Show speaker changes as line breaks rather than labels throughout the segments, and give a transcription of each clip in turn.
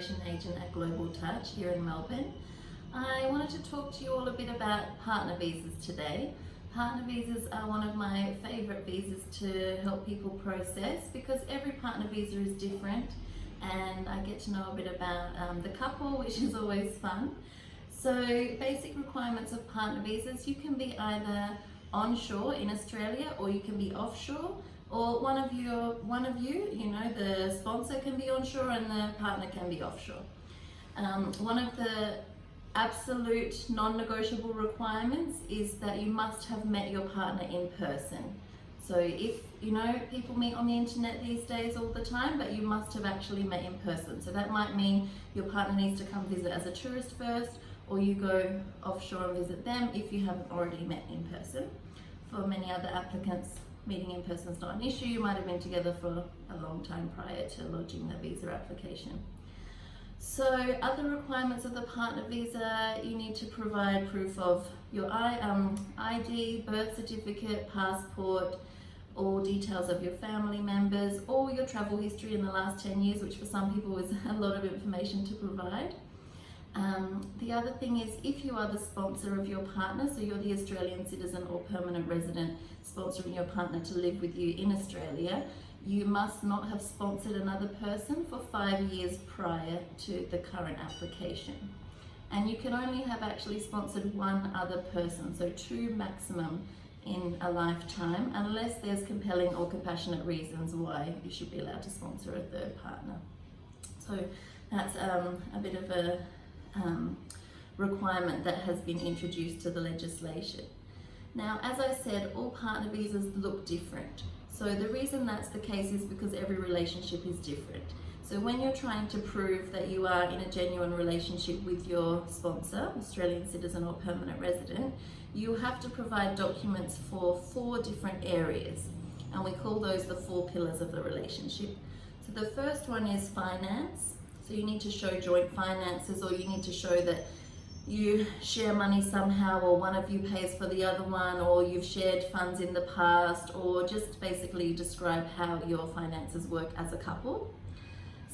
Immigration Agent at Global Touch here in Melbourne. I wanted to talk to you all a bit about partner visas today. Partner visas are one of my favourite visas to help people process because every partner visa is different and I get to know a bit about the couple, which is always fun. So basic requirements of partner visas, you can be either onshore in Australia or you can be offshore, or one of you, the sponsor can be onshore and the partner can be offshore. One of the absolute non-negotiable requirements is that you must have met your partner in person. So if, people meet on the internet these days all the time, but you must have actually met in person. So that might mean your partner needs to come visit as a tourist first, or you go offshore and visit them if you haven't already met in person. For many other applicants, meeting in person is not an issue. You might have been together for a long time prior to lodging the visa application. So other requirements of the partner visa, you need to provide proof of your ID, birth certificate, passport, all details of your family members, or your travel history in the last 10 years, which for some people is a lot of information to provide. The other thing is, if you are the sponsor of your partner, so you're the Australian citizen or permanent resident sponsoring your partner to live with you in Australia, you must not have sponsored another person for 5 years prior to the current application. And you can only have actually sponsored one other person, so 2 maximum in a lifetime, unless there's compelling or compassionate reasons why you should be allowed to sponsor a third partner. So that's a bit of a requirement that has been introduced to the legislation. Now, as I said, all partner visas look different. So the reason that's the case is because every relationship is different. So when you're trying to prove that you are in a genuine relationship with your sponsor, Australian citizen or permanent resident, you have to provide documents for 4 different areas. And we call those the 4 pillars of the relationship. So the first one is finance. So you need to show joint finances, or you need to show that you share money somehow, or one of you pays for the other one, or you've shared funds in the past, or just basically describe how your finances work as a couple.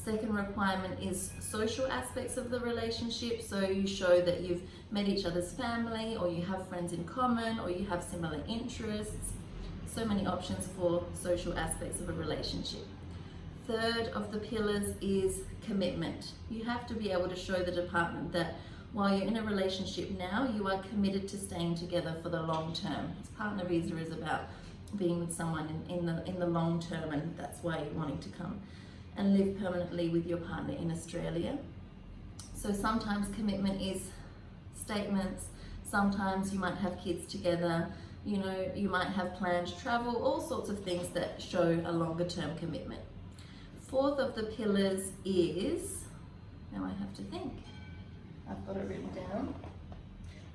Second requirement is social aspects of the relationship. So you show that you've met each other's family, or you have friends in common, or you have similar interests. So many options for social aspects of a relationship. Third of the pillars is commitment. You have to be able to show the department that while you're in a relationship now, you are committed to staying together for the long term. This partner visa is about being with someone in the long term, and that's why you're wanting to come and live permanently with your partner in Australia. So sometimes commitment is statements, sometimes you might have kids together, you might have planned travel, all sorts of things that show a longer term commitment. Fourth of the pillars is, now I have to think, I've got it written down,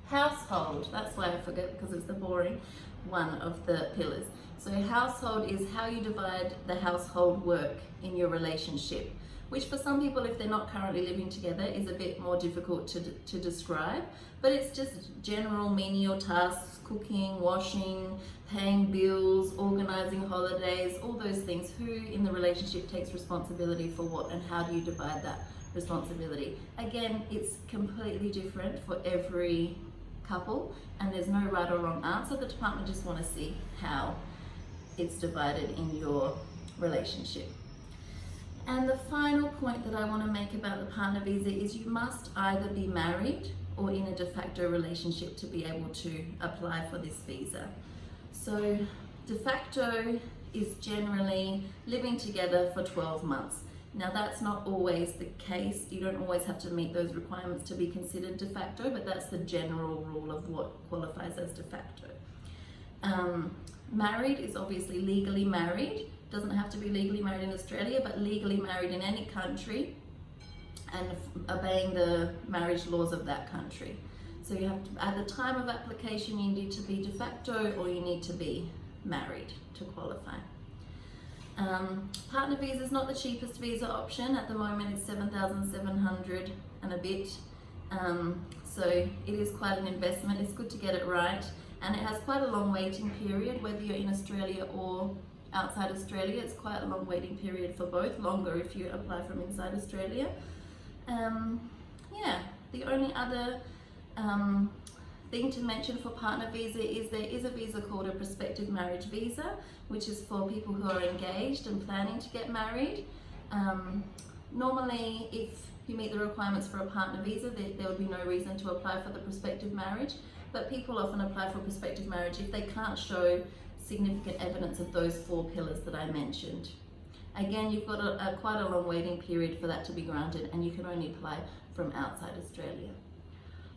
household. That's why I forget, because it's the boring one of the pillars. So household is how you divide the household work in your relationship, which for some people, if they're not currently living together, is a bit more difficult to describe, but it's just general menial tasks: cooking, washing, paying bills, organizing holidays, all those things. Who in the relationship takes responsibility for what, and how do you divide that responsibility? Again, it's completely different for every couple, and there's no right or wrong answer. The department just want to see how it's divided in your relationship. And the final point that I want to make about the partner visa is you must either be married or in a de facto relationship to be able to apply for this visa. So de facto is generally living together for 12 months. Now that's not always the case. You don't always have to meet those requirements to be considered de facto, but that's the general rule of what qualifies as de facto. Married is obviously legally married. Doesn't have to be legally married in Australia, but legally married in any country and obeying the marriage laws of that country. So you have to, at the time of application, you need to be de facto or you need to be married to qualify. Partner visa is not the cheapest visa option. At the moment it's 7,700 and a bit. So it is quite an investment. It's good to get it right. And it has quite a long waiting period, whether you're in Australia or outside Australia. It's quite a long waiting period for both, longer if you apply from inside Australia. Yeah, the only other thing to mention for partner visa is there is a visa called a prospective marriage visa, which is for people who are engaged and planning to get married. Normally, if you meet the requirements for a partner visa, there would be no reason to apply for the prospective marriage, but people often apply for prospective marriage if they can't show significant evidence of those 4 pillars that I mentioned. Again, you've got quite a long waiting period for that to be granted, and you can only apply from outside Australia.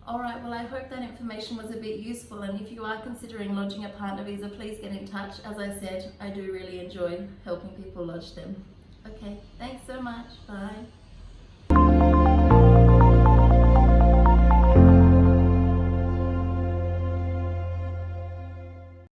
Alright, well I hope that information was a bit useful, and if you are considering lodging a partner visa, please get in touch. As I said, I do really enjoy helping people lodge them. Okay, thanks so much. Bye.